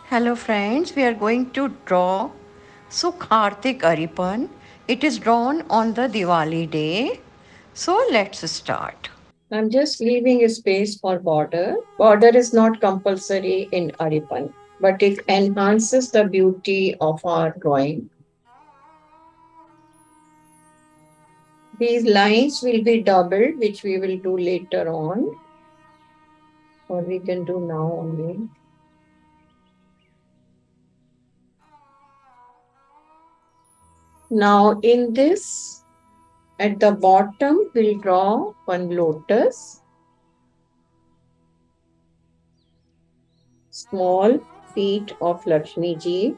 Hello friends, we are going to draw Sukhartik Aripan. It is drawn on the Diwali day. So let's start. I'm just leaving a space for border. Border is not compulsory in Aripan, but it enhances the beauty of our drawing. These lines will be doubled, which we will do later on, or we can do now only. Now, in this, at the bottom, we'll draw one lotus, small feet of Lakshmi ji,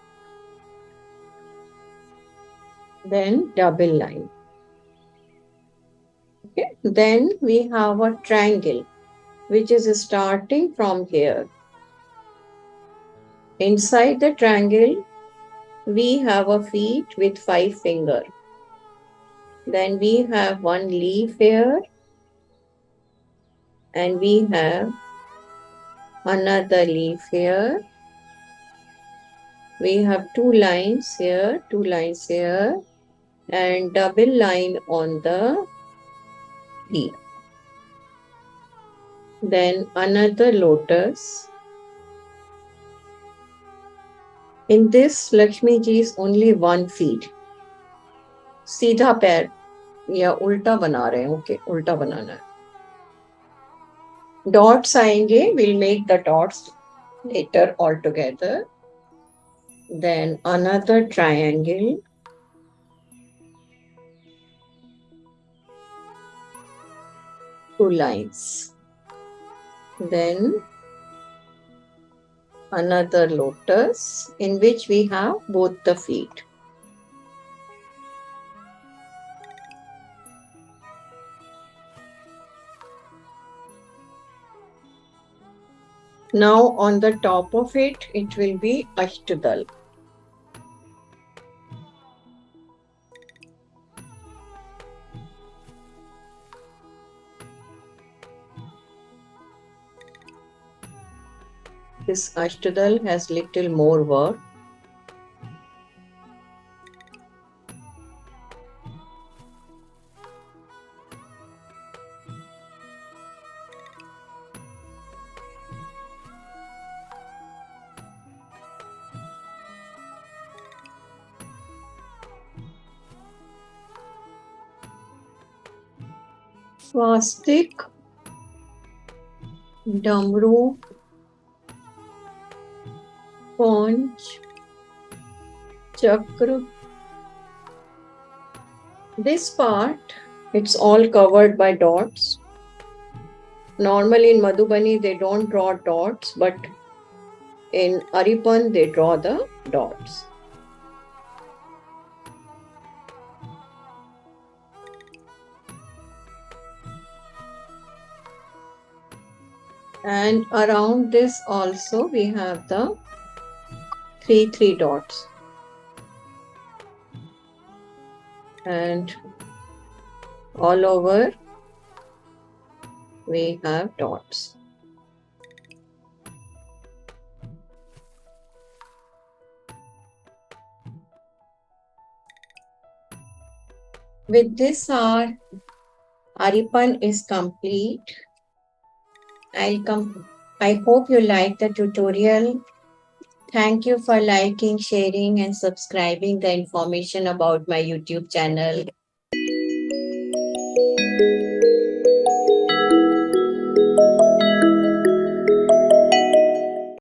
then double line. Okay. Then we have a triangle, which is starting from here. Inside the triangle, we have a feet with 5 fingers. Then we have one leaf here, and we have another leaf here. We have two lines here, and double line on the leaf. Then another lotus. In this, Lakshmi ji is only 1 feet. सीधा पैर या उल्टा बना रहे हैं. Okay, उल्टा बनाना है. Dots आएंगे. We'll make the dots later all together. Then another triangle. Two lines. Then another lotus in which we have both the feet. Now on the top of it, it will be Ashtadal. This Ashtadal has little more work. Swastik, Damru, Conch, Chakra. This part, it's all covered by dots. Normally in Madhubani, they don't draw dots, but in Aripan, they draw the dots. And around this also, we have the three dots. And all over, we have dots. With this, our Aripan is complete. I hope you like the tutorial. Thank you for liking, sharing, and subscribing the information about my YouTube channel.